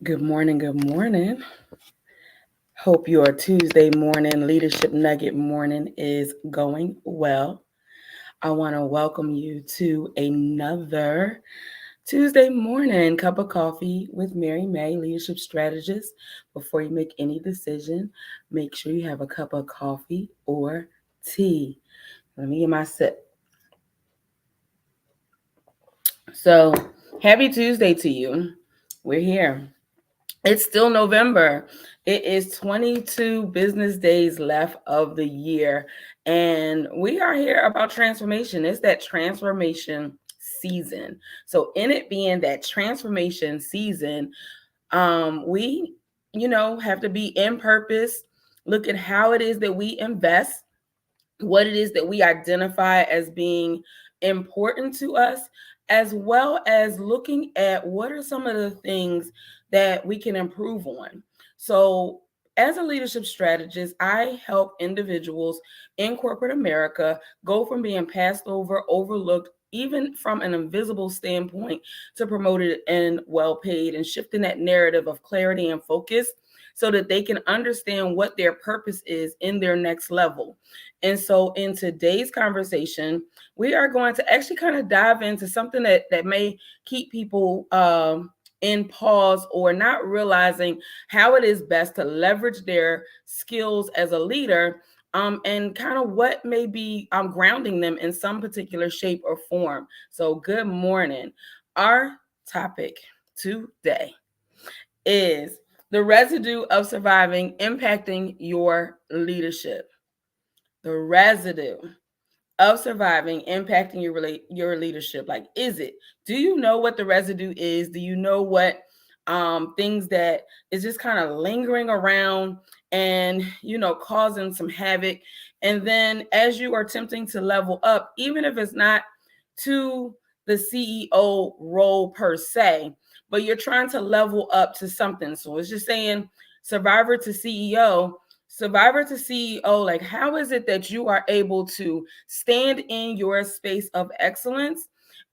Good morning. Good morning. Hope your Tuesday morning leadership nugget morning is going well. I want to welcome you to another Tuesday morning cup of coffee with Mary May, leadership strategist. Before you make any decision, make sure you have a cup of coffee or tea. Let me get my sip. So, happy Tuesday to you. We're here. It's still November. It is 22 business days left of the year. And we are here about transformation. It's that transformation season. So, in it being that transformation season, we, have to be in purpose, look at how it is that we invest, what it is that we identify as being important to us, as well as looking at what are some of the things that we can improve on. So, as a leadership strategist, I help individuals in corporate America go from being passed over, overlooked, even from an invisible standpoint, to promoted and well paid, and shifting that narrative of clarity and focus so that they can understand what their purpose is in their next level. And so in today's conversation, we are going to actually kind of dive into something that may keep people in pause or not realizing how it is best to leverage their skills as a leader, and kind of what may be grounding them in some particular shape or form. So good morning. Our topic today is the residue of surviving impacting your leadership. The residue of surviving impacting your leadership. Like, is it? Do you know what the residue is? Do you know what things that is just kind of lingering around and causing some havoc? And then as you are attempting to level up, even if it's not to the CEO role per se, but you're trying to level up to something. So it's just saying survivor to CEO. Survivor to CEO, like, how is it that you are able to stand in your space of excellence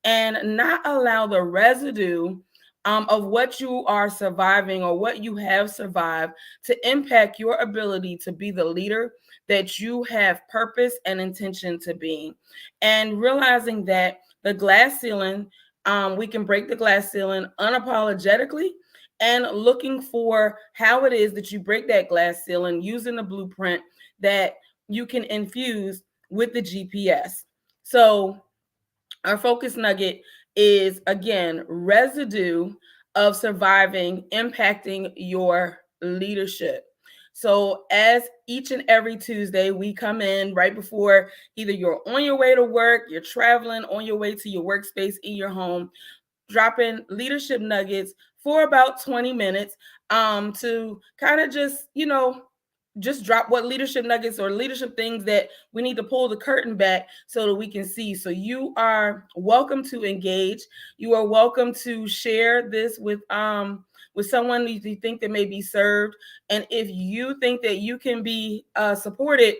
and not allow the residue of what you are surviving or what you have survived to impact your ability to be the leader that you have purpose and intention to be? And realizing that the glass ceiling, we can break the glass ceiling unapologetically, and looking for how it is that you break that glass ceiling using the blueprint that you can infuse with the G.P.S. So our focus nugget is, again, residue of surviving impacting your leadership. So as each and every Tuesday, we come in right before either you're on your way to work, you're traveling on your way to your workspace in your home, dropping leadership nuggets for about 20 minutes to kind of just drop what leadership nuggets or leadership things that we need to pull the curtain back so that we can see. So you are welcome to engage. You are welcome to share this with someone you think that may be served. And if you think that you can be supported,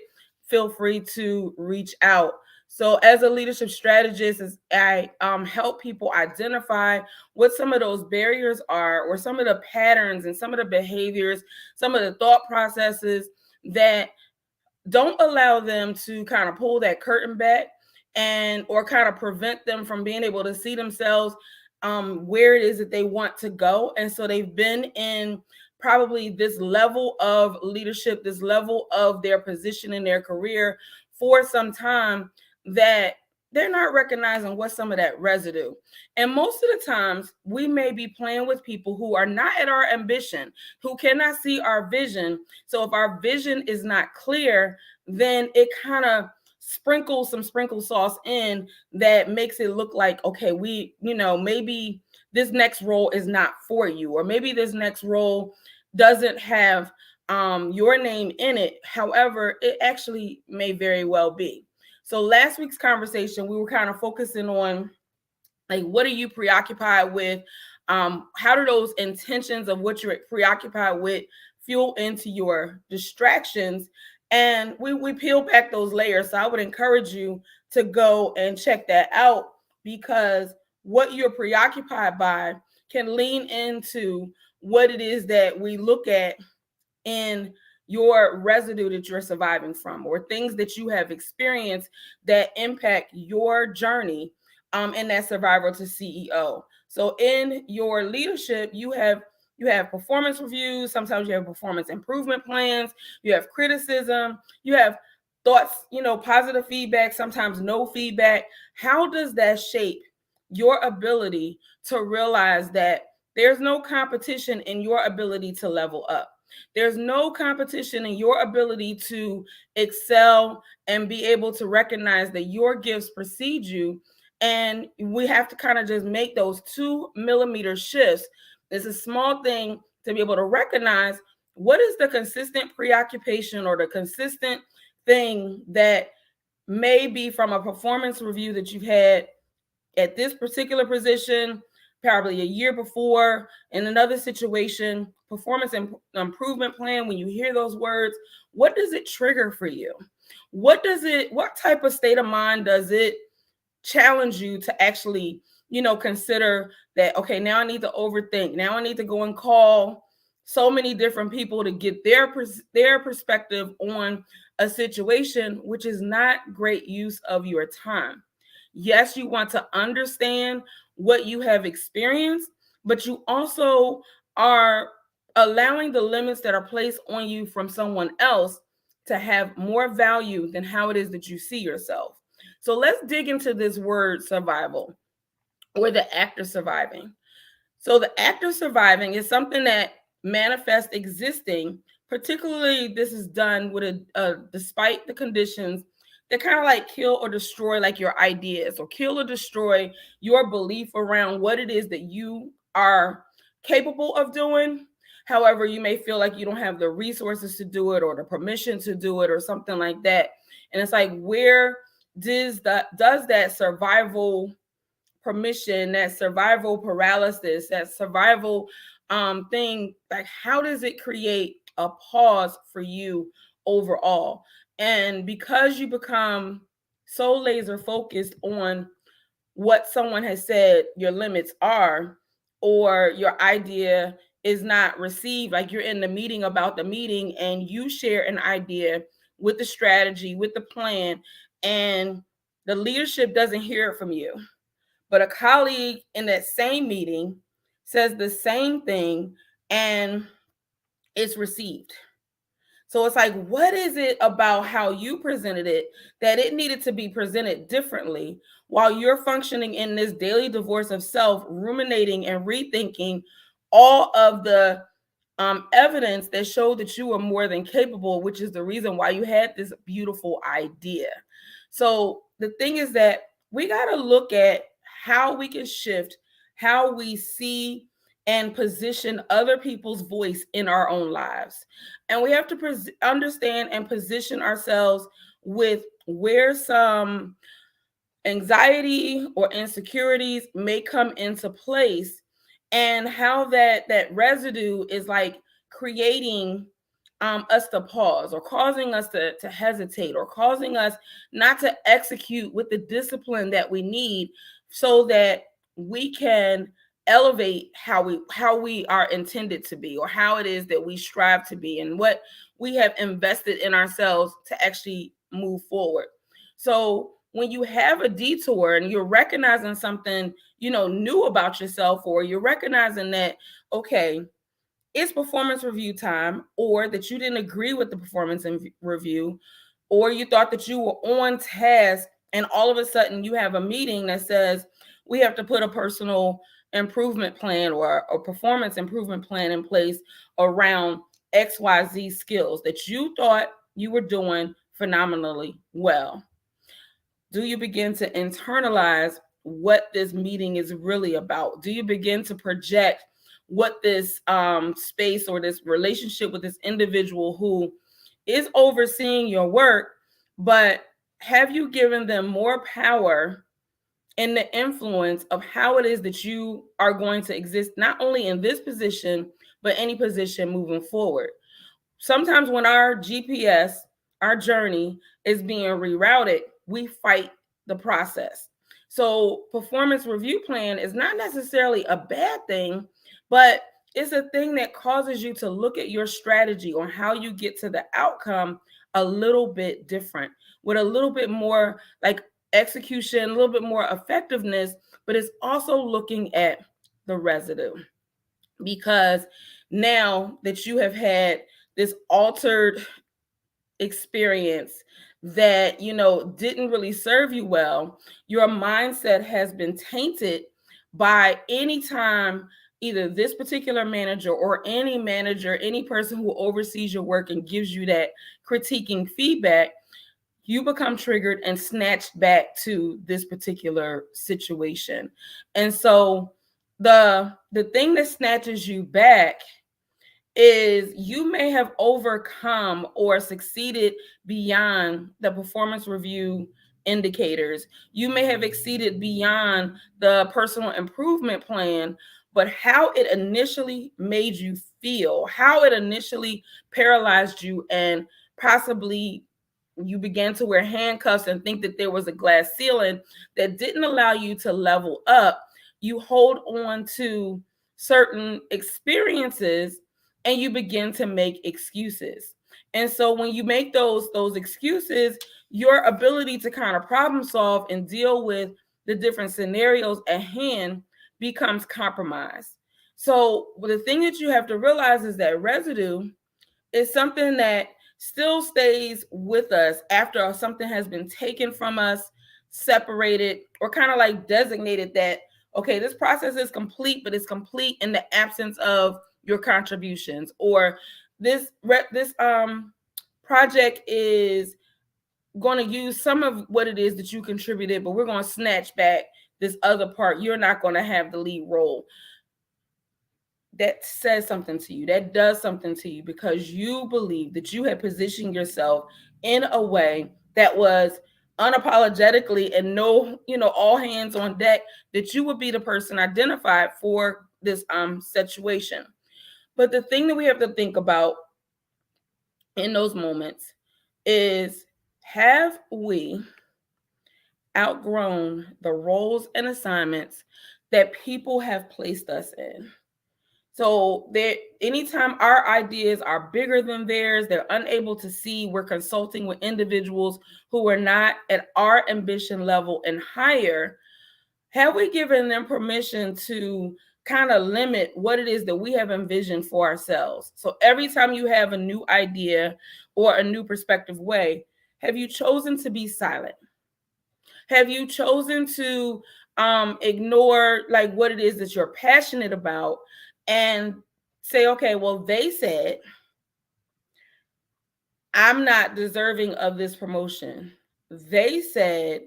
feel free to reach out. So as a leadership strategist, I help people identify what some of those barriers are, or some of the patterns and some of the behaviors, some of the thought processes that don't allow them to kind of pull that curtain back, and or kind of prevent them from being able to see themselves where it is that they want to go. And so they've been in probably this level of leadership, this level of their position in their career for some time, that they're not recognizing what's some of that residue. And most of the times we may be playing with people who are not at our ambition, who cannot see our vision. So if our vision is not clear, then it kind of sprinkles some sprinkle sauce in that makes it look like, okay, maybe this next role is not for you, or maybe this next role doesn't have your name in it. However, it actually may very well be. So last week's conversation, we were kind of focusing on, like, what are you preoccupied with? How do those intentions of what you're preoccupied with fuel into your distractions? And we peel back those layers. So I would encourage you to go and check that out, because what you're preoccupied by can lean into what it is that we look at in your residue that you're surviving from, or things that you have experienced that impact your journey in that survival to CEO. So in your leadership, you have performance reviews, sometimes you have performance improvement plans, you have criticism, you have thoughts, positive feedback, sometimes no feedback. How does that shape your ability to realize that there's no competition in your ability to level up? There's no competition in your ability to excel and be able to recognize that your gifts precede you. And we have to kind of just make those 2 millimeter shifts. It's a small thing to be able to recognize what is the consistent preoccupation or the consistent thing that may be from a performance review that you've had at this particular position, probably a year before, in another situation, performance improvement plan. When you hear those words, what does it trigger for you? What type of state of mind does it challenge you to actually, consider that, okay, now I need to overthink. Now I need to go and call so many different people to get their perspective on a situation, which is not great use of your time. Yes, you want to understand what you have experienced, but you also are allowing the limits that are placed on you from someone else to have more value than how it is that you see yourself. So let's dig into this word survival, or the act of surviving. So the act of surviving is something that manifests existing. Particularly, this is done with despite the conditions that kind of like kill or destroy like your ideas, or kill or destroy your belief around what it is that you are capable of doing. However, you may feel like you don't have the resources to do it, or the permission to do it, or something like that. And it's like, where does that survival permission, that survival paralysis, that survival thing, like, how does it create a pause for you overall? And because you become so laser focused on what someone has said your limits are, or your idea is not received, like you're in the meeting about the meeting and you share an idea with the strategy, with the plan, and the leadership doesn't hear it from you, but a colleague in that same meeting says the same thing and it's received. So it's like, what is it about how you presented it that it needed to be presented differently, while you're functioning in this daily divorce of self, ruminating and rethinking all of the evidence that showed that you were more than capable, which is the reason why you had this beautiful idea. So the thing is that we got to look at how we can shift how we see and position other people's voice in our own lives. And we have to understand and position ourselves with where some anxiety or insecurities may come into place, and how that residue is like creating us to pause, or causing us to hesitate, or causing us not to execute with the discipline that we need, so that we can elevate how we are intended to be, or how it is that we strive to be, and what we have invested in ourselves to actually move forward. So when you have a detour and you're recognizing something, new about yourself, or you're recognizing that, okay, it's performance review time, or that you didn't agree with the performance review, or you thought that you were on task, and all of a sudden you have a meeting that says we have to put a personal improvement plan or a performance improvement plan in place around XYZ skills that you thought you were doing phenomenally well. Do you begin to internalize what this meeting is really about? Do you begin to project what this space or this relationship with this individual who is overseeing your work, but have you given them more power in the influence of how it is that you are going to exist, not only in this position, but any position moving forward? Sometimes when our G.P.S, our journey, is being rerouted, we fight the process. So performance review plan is not necessarily a bad thing, but It's a thing that causes you to look at your strategy on how you get to the outcome a little bit different, with a little bit more like execution, a little bit more effectiveness, but it's also looking at the residue. Because now that you have had this altered experience that didn't really serve you well, your mindset has been tainted by any time either this particular manager or any manager, any person who oversees your work and gives you that critiquing feedback, you become triggered and snatched back to this particular situation. And so the thing that snatches you back is you may have overcome or succeeded beyond the performance review indicators. You may have exceeded beyond the personal improvement plan, but how it initially made you feel, how it initially paralyzed you, and possibly you began to wear handcuffs and think that there was a glass ceiling that didn't allow you to level up. You hold on to certain experiences and you begin to make excuses. And so when you make those excuses, your ability to kind of problem solve and deal with the different scenarios at hand becomes compromised. So the thing that you have to realize is that residue is something that still stays with us after something has been taken from us, separated, or kind of like designated that, okay, this process is complete, but it's complete in the absence of your contributions, or this project is going to use some of what it is that you contributed, but we're going to snatch back this other part. You're not going to have the lead role. That says something to you, that does something to you, because you believe that you had positioned yourself in a way that was unapologetically and all hands on deck, that you would be the person identified for this situation. But the thing that we have to think about in those moments is, have we outgrown the roles and assignments that people have placed us in? So that anytime our ideas are bigger than theirs, they're unable to see we're consulting with individuals who are not at our ambition level and higher, have we given them permission to kind of limit what it is that we have envisioned for ourselves? So every time you have a new idea or a new perspective way, have you chosen to be silent? Have you chosen to ignore like what it is that you're passionate about and say, okay, well, they said I'm not deserving of this promotion. They said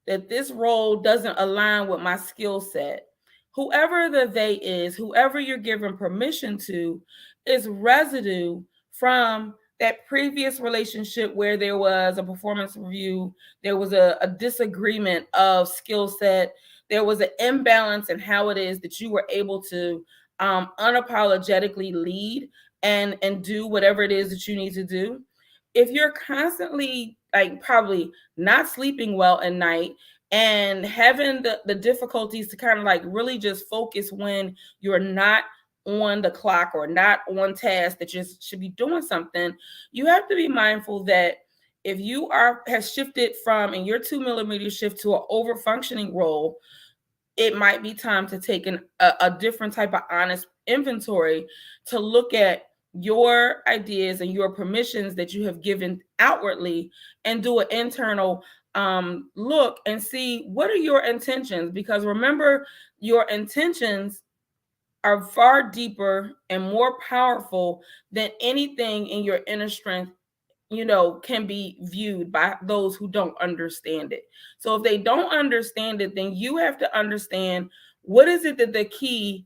that this role doesn't align with my skill set. Whoever the they is, whoever you're giving permission to, is residue from that previous relationship where there was a performance review, there was a disagreement of skill set, there was an imbalance in how it is that you were able to unapologetically lead and do whatever it is that you need to do. If you're constantly like probably not sleeping well at night and having the difficulties to kind of like really just focus when you're not on the clock or not on task, that you should be doing something, you have to be mindful that if you has shifted from in your 2 millimeter shift to an over functioning role, it might be time to take a different type of honest inventory to look at your ideas and your permissions that you have given outwardly, and do an internal look and see what are your intentions. Because remember, your intentions are far deeper and more powerful than anything in your inner strength can be viewed by those who don't understand it. So if they don't understand it, then you have to understand what is the key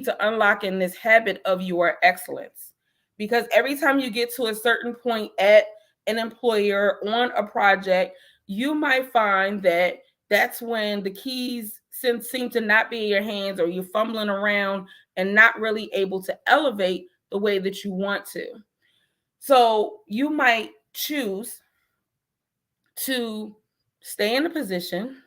to unlocking this habit of your excellence. Because every time you get to a certain point at an employer on a project, you might find that that's when the keys seem to not be in your hands, or you're fumbling around and not really able to elevate the way that you want to. So you might choose to stay in a position,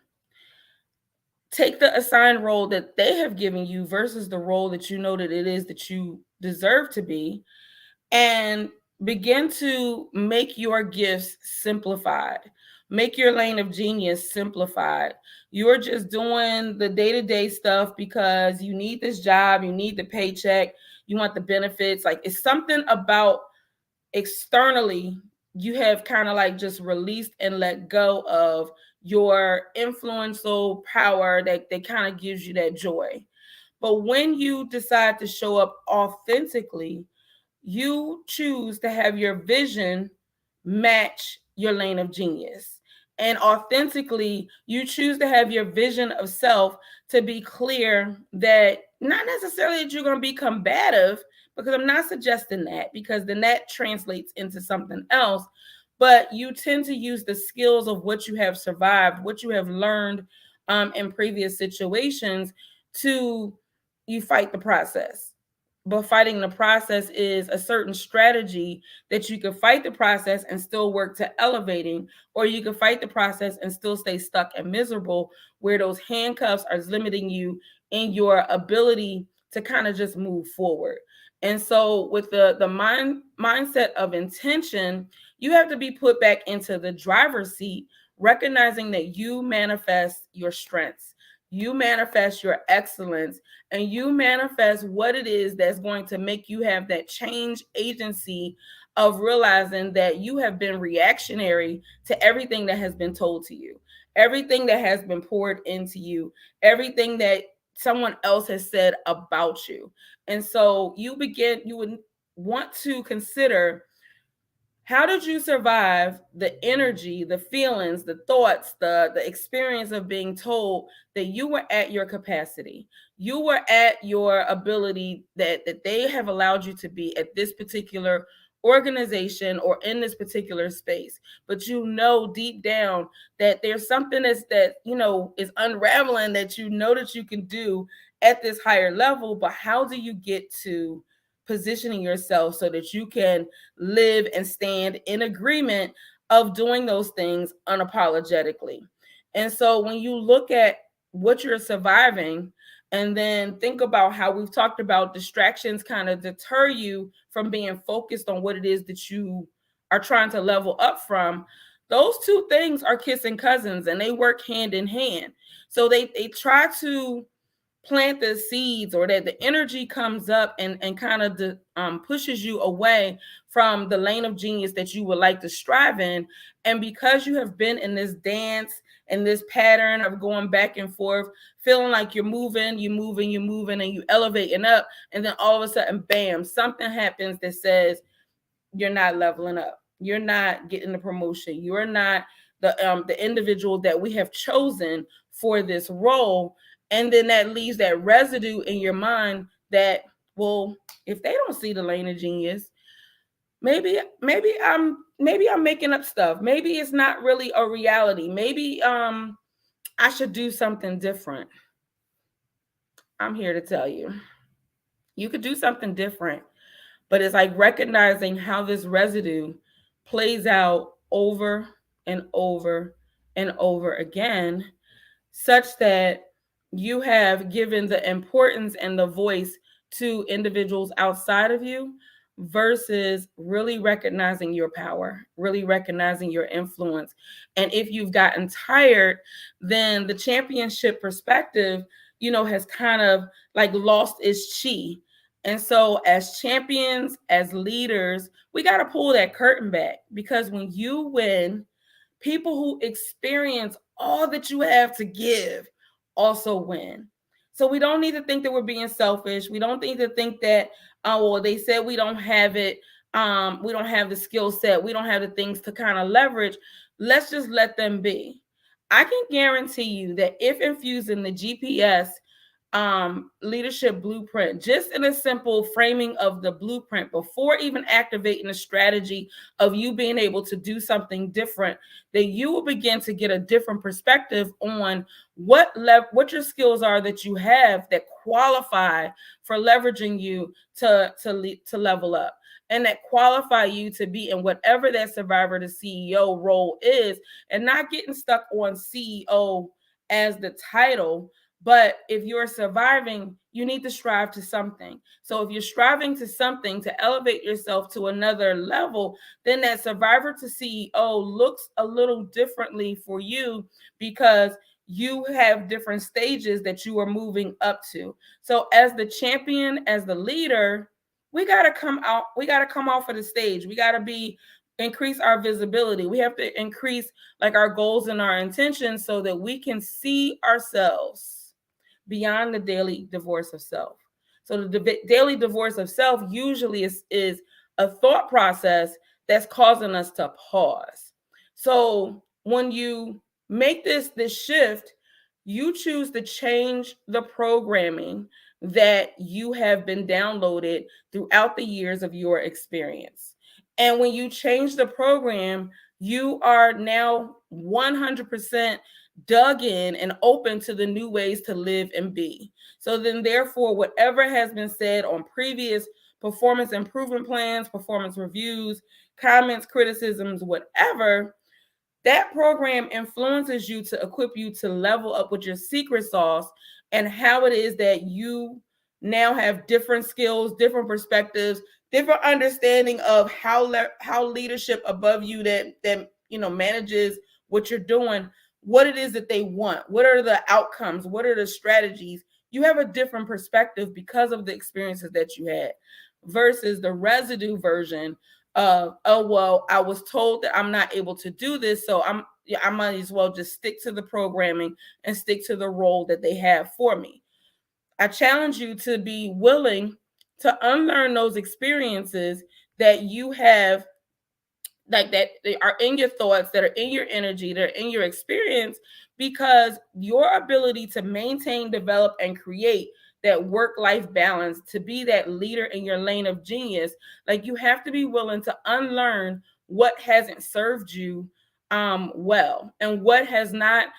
take the assigned role that they have given you versus the role that you know that it is that you deserve to be, and begin to make your gifts simplified. Make your lane of genius simplified. You're just doing the day-to-day stuff because you need this job, you need the paycheck, you want the benefits. Like, it's something about externally you have kind of like just released and let go of your influential power that kind of gives you that joy. But when you decide to show up authentically, you choose to have your vision match your lane of genius. And authentically, you choose to have your vision of self to be clear, that not necessarily that you're going to be combative, because I'm not suggesting that, because then that translates into something else. But you tend to use the skills of what you have survived, what you have learned in previous situations, to you fight the process. But fighting the process is a certain strategy that you can fight the process and still work to elevating, or you can fight the process and still stay stuck and miserable, where those handcuffs are limiting you in your ability to kind of just move forward. And so with the mindset of intention, you have to be put back into the driver's seat, recognizing that you manifest your strengths, you manifest your excellence, and you manifest what it is that's going to make you have that change agency of realizing that you have been reactionary to everything that has been told to you, everything that has been poured into you, everything that someone else has said about you. And so you would want to consider, how did you survive the energy, the feelings, the thoughts, the experience of being told that you were at your capacity? You were at your ability that they have allowed you to be at this particular organization or in this particular space. But you know deep down that there's something that is unraveling, that you know that you can do at this higher level. But how do you get to positioning yourself so that you can live and stand in agreement of doing those things unapologetically? And so when you look at what you're surviving, and then think about how we've talked about distractions kind of deter you from being focused on what it is that you are trying to level up from, those two things are kissing cousins, and they work hand in hand. So they try to plant the seeds, or that the energy comes up and kind of pushes you away from the lane of genius that you would like to strive in. And because you have been in this dance and this pattern of going back and forth, feeling like you're moving, and you elevating up, and then all of a sudden, bam, something happens that says you're not leveling up, you're not getting the promotion, you're not the individual that we have chosen for this role. And then that leaves that residue in your mind that, well, if they don't see the lane of genius, maybe I'm making up stuff, maybe it's not really a reality, maybe I should do something different. I'm here to tell you, you could do something different. But it's like recognizing how this residue plays out over and over and over again, such that you have given the importance and the voice to individuals outside of you, versus really recognizing your power, really recognizing your influence. And if you've gotten tired, then the championship perspective, has kind of like lost its chi. And so as champions, as leaders, we got to pull that curtain back, because when you win, people who experience all that you have to give also win. So we don't need to think that we're being selfish. We don't need to think that, oh, well, they said we don't have it. We don't have the skill set. We don't have the things to kind of leverage. Let's just let them be. I can guarantee you that if infusing the G.P.S. Leadership blueprint, just in a simple framing of the blueprint, before even activating the strategy of you being able to do something different, that you will begin to get a different perspective on what your skills are that you have that qualify for leveraging you to level up, and that qualify you to be in whatever that survivor to CEO role is, and not getting stuck on CEO as the title, But if you're surviving, you need to strive to something. So if you're striving to something to elevate yourself to another level, then that survivor to CEO looks a little differently for you, because you have different stages that you are moving up to. So as the champion, as the leader, we got to come out, we got to come off of the stage. We got to be increase our visibility. We have to increase like our goals and our intentions so that we can see ourselves beyond the daily divorce of self. So the daily divorce of self usually is a thought process that's causing us to pause. So when you make this shift, you choose to change the programming that you have been downloaded throughout the years of your experience. And when you change the program, you are now 100% dug in and open to the new ways to live and be. So then, therefore, whatever has been said on previous performance improvement plans, performance reviews, comments, criticisms, whatever, that program influences you to equip you to level up with your secret sauce and how it is that you now have different skills, different perspectives, different understanding of how leadership above you that manages what you're doing, what it is that they want, what are the outcomes, what are the strategies. You have a different perspective because of the experiences that you had versus the residue version of, oh well, I was told that I'm not able to do this, so I might as well just stick to the programming and stick to the role that they have for me. I challenge you to be willing to unlearn those experiences that you have, like that they are in your thoughts, that are in your energy, that are in your experience, because your ability to maintain, develop, and create that work-life balance, to be that leader in your lane of genius, like you have to be willing to unlearn what hasn't served you well, and what has not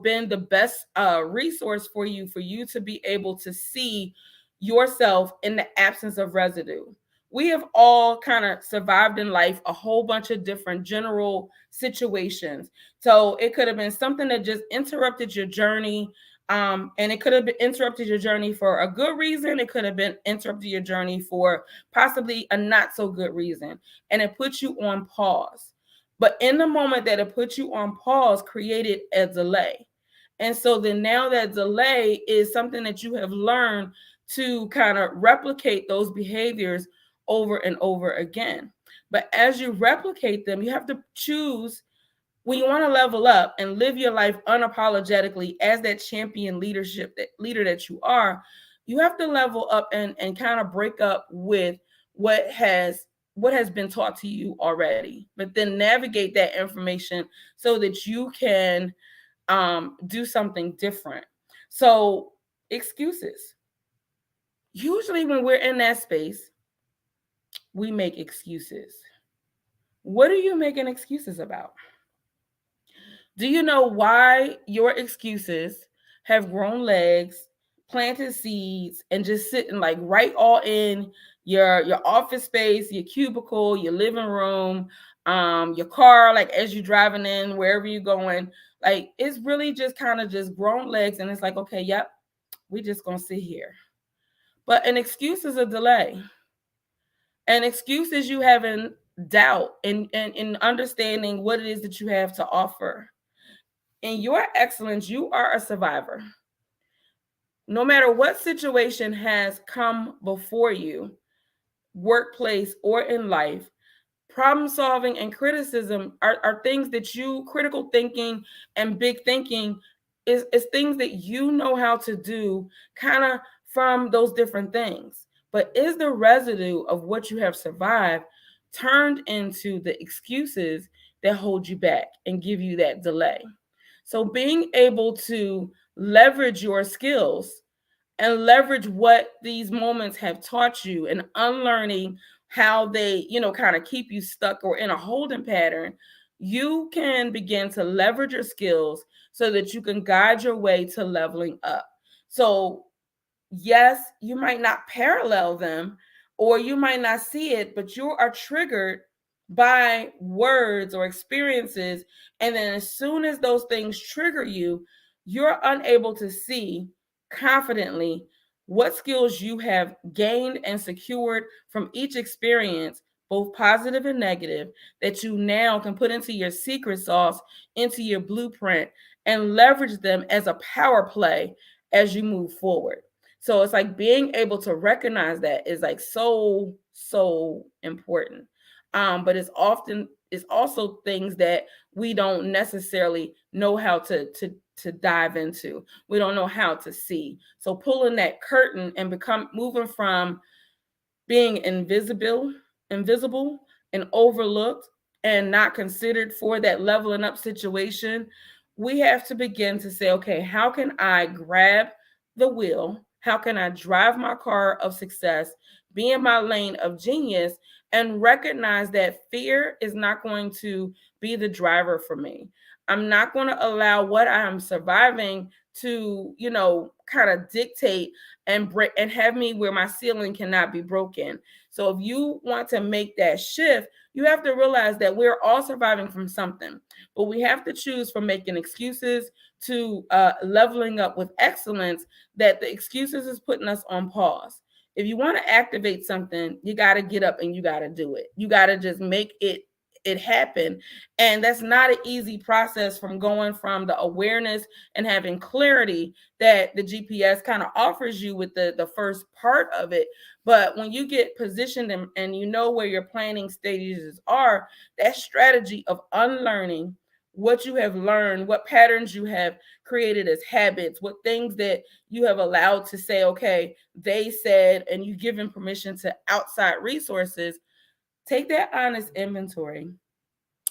been the best resource for you to be able to see yourself in the absence of residue. We have all kind of survived in life a whole bunch of different general situations. So it could have been something that just interrupted your journey. And it could have been interrupted your journey for a good reason. It could have been interrupted your journey for possibly a not so good reason. And it put you on pause. But in the moment that it put you on pause, created a delay. And so then now that delay is something that you have learned to kind of replicate those behaviors over and over again. But as you replicate them, you have to choose, when you want to level up and live your life unapologetically as that champion leader that you are, you have to level up and kind of break up with what has been taught to you already, but then navigate that information so that you can do something different. So excuses. Usually when we're in that space, we make excuses. What are you making excuses about? Do you know why your excuses have grown legs, planted seeds, and just sitting like right all in your office space, your cubicle, your living room, your car, like as you're driving in, wherever you're going? Like it's really just kind of just grown legs, and it's like, okay, yep, we just gonna sit here. But an excuse is a delay. An excuse is you having doubt in understanding what it is that you have to offer. In your excellence, you are a survivor. No matter what situation has come before you, workplace or in life, problem solving and criticism are things that critical thinking and big thinking is things that you know how to do kind of from those different things. But is the residue of what you have survived turned into the excuses that hold you back and give you that delay? So being able to leverage your skills and leverage what these moments have taught you, and unlearning how they, kind of keep you stuck or in a holding pattern, you can begin to leverage your skills so that you can guide your way to leveling up. So yes, you might not parallel them or you might not see it, but you are triggered by words or experiences. And then as soon as those things trigger you, you're unable to see confidently what skills you have gained and secured from each experience, both positive and negative, that you now can put into your secret sauce, into your blueprint, and leverage them as a power play as you move forward. So it's like being able to recognize that is like so important. But it's also things that we don't necessarily know how to dive into. We don't know how to see. So pulling that curtain and become moving from being invisible and overlooked and not considered for that leveling up situation, we have to begin to say, okay, how can I grab the wheel? How can I drive my car of success, be in my lane of genius, and recognize that fear is not going to be the driver for me? I'm not going to allow what I'm surviving to, kind of dictate and break and have me where my ceiling cannot be broken. So if you want to make that shift, you have to realize that we're all surviving from something, but we have to choose from making excuses to leveling up with excellence, that the excuses is putting us on pause. If you want to activate something, you got to get up and you got to do it. You got to just make it happen. And that's not an easy process, from going from the awareness and having clarity that the GPS kind of offers you with the first part of it. But when you get positioned and you know where your planning stages are, that strategy of unlearning what you have learned, what patterns you have created as habits, what things that you have allowed to say, okay, they said, and you given permission to outside resources, take that honest inventory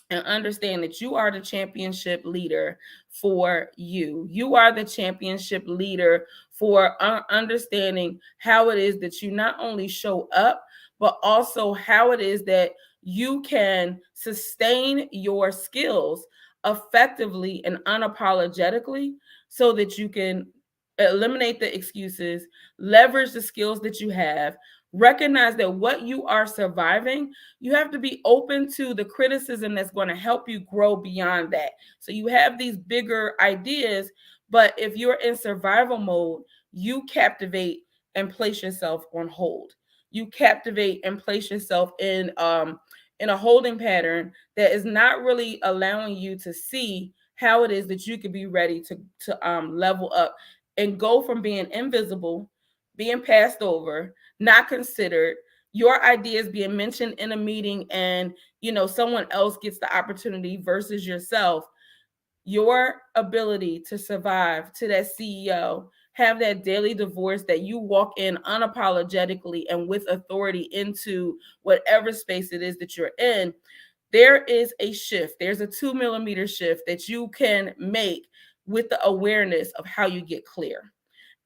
and understand that you are the championship leader for you. You are the championship leader for understanding how it is that you not only show up, but also how it is that you can sustain your skills effectively and unapologetically, so that you can eliminate the excuses, leverage the skills that you have, recognize that what you are surviving, you have to be open to the criticism that's going to help you grow beyond that. So you have these bigger ideas, but if you're in survival mode, you captivate and place yourself on hold. You captivate and place yourself in a holding pattern that is not really allowing you to see how it is that you could be ready to level up and go from being invisible, being passed over, not considered, your ideas being mentioned in a meeting, and someone else gets the opportunity versus yourself. Your ability to survive, to that CEO, have that daily divorce that you walk in unapologetically and with authority into whatever space it is that you're in, there is a shift. There's a 2 millimeter shift that you can make with the awareness of how you get clear.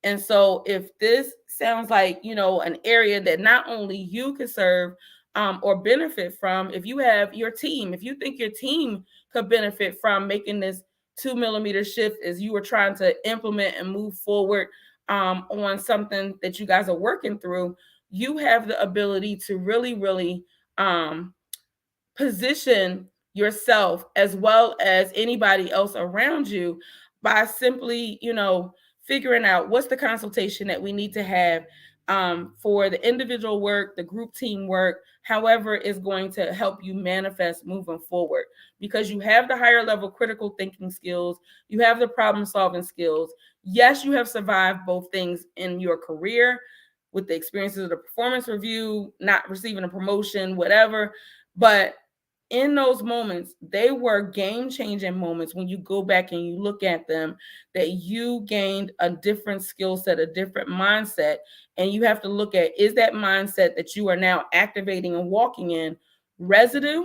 And so if this sounds like, an area that not only you can serve or benefit from, if you have your team, if you think your team could benefit from making this 2 millimeter shift as you are trying to implement and move forward on something that you guys are working through, you have the ability to really, really position yourself as well as anybody else around you by simply, figuring out what's the consultation that we need to have for the individual work, the group team work, however is going to help you manifest moving forward. Because you have the higher level critical thinking skills, you have the problem solving skills. Yes, you have survived both things in your career with the experiences of the performance review, not receiving a promotion, whatever. But in those moments, they were game-changing moments when you go back and you look at them, that you gained a different skill set, a different mindset. And you have to look at, is that mindset that you are now activating and walking in residue?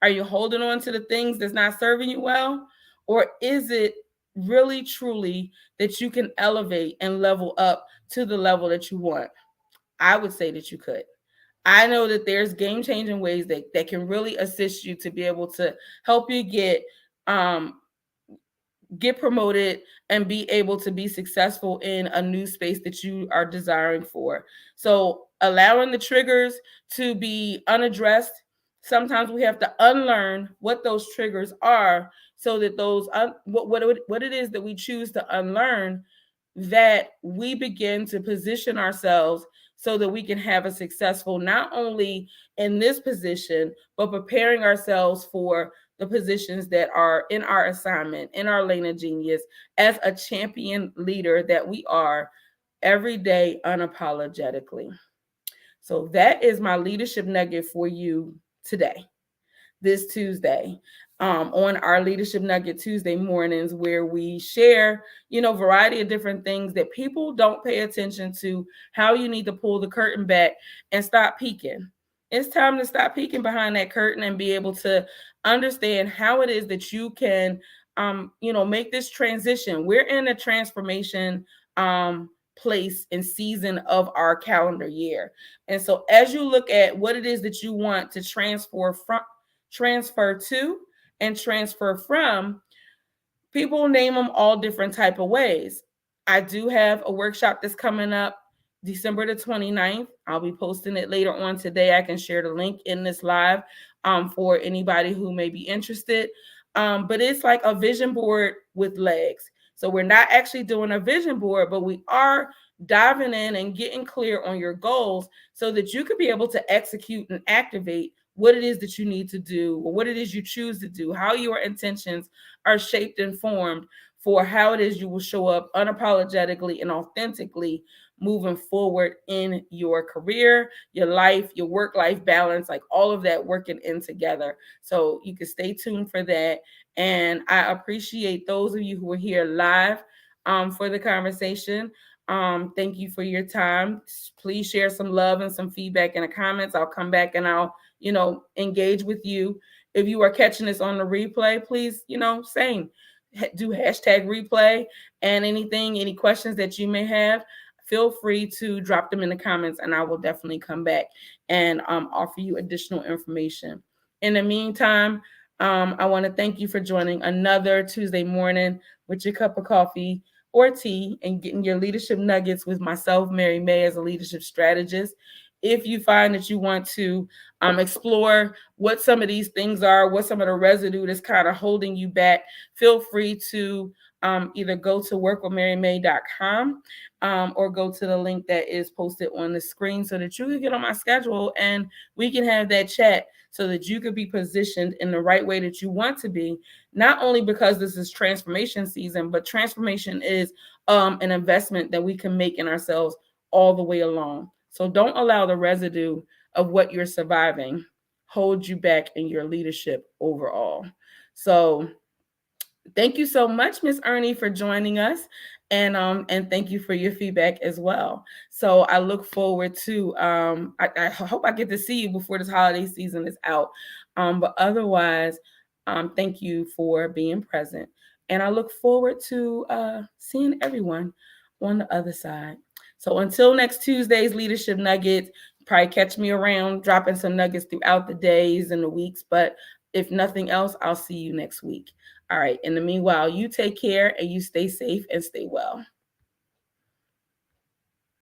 Are you holding on to the things that's not serving you well? Or is it really, truly that you can elevate and level up to the level that you want? I would say that you could. I know that there's game changing ways that can really assist you to be able to help you um, get promoted and be able to be successful in a new space that you are desiring for. So allowing the triggers to be unaddressed, sometimes we have to unlearn what those triggers are, so that those what it is that we choose to unlearn that we begin to position ourselves so that we can have a successful, not only in this position, but preparing ourselves for the positions that are in our assignment, in our lane of genius, as a champion leader that we are every day unapologetically. So that is my leadership nugget for you today, this Tuesday, on our Leadership Nugget Tuesday mornings, where we share, variety of different things that people don't pay attention to, how you need to pull the curtain back and stop peeking. It's time to stop peeking behind that curtain and be able to understand how it is that you can, make this transition. We're in a transformation place and season of our calendar year. And so as you look at what it is that you want to transfer to and transfer from, people name them all different type of ways. I do have a workshop that's coming up December the 29th. I'll be posting it later on today. I can share the link in this live for anybody who may be interested. But it's like a vision board with legs. So we're not actually doing a vision board, but we are diving in and getting clear on your goals so that you could be able to execute and activate what it is that you need to do, or what it is you choose to do, how your intentions are shaped and formed for how it is you will show up unapologetically and authentically moving forward in your career, your life, your work-life balance, like all of that working in together. So you can stay tuned for that. And I appreciate those of you who are here live for the conversation. Thank you for your time. Please share some love and some feedback in the comments. I'll come back and I'll, engage with you. If you are catching this on the replay, please, same, do hashtag replay, and any questions that you may have, feel free to drop them in the comments and I will definitely come back and offer you additional information. In the meantime, I want to thank you for joining another Tuesday morning with your cup of coffee or tea and getting your leadership nuggets with myself, Mary May, as a leadership strategist. If you find that you want to explore what some of these things are, what some of the residue that's kind of holding you back, feel free to either go to workwithmarymay.com or go to the link that is posted on the screen so that you can get on my schedule and we can have that chat so that you could be positioned in the right way that you want to be, not only because this is transformation season, but transformation is an investment that we can make in ourselves all the way along. So don't allow the residue of what you're surviving hold you back in your leadership overall. So thank you so much, Miss Ernie, for joining us. And thank you for your feedback as well. So I look forward to I hope I get to see you before this holiday season is out. But otherwise, thank you for being present. And I look forward to seeing everyone on the other side. So until next Tuesday's Leadership Nuggets, probably catch me around dropping some nuggets throughout the days and the weeks. But if nothing else, I'll see you next week. All right. In the meanwhile, you take care and you stay safe and stay well.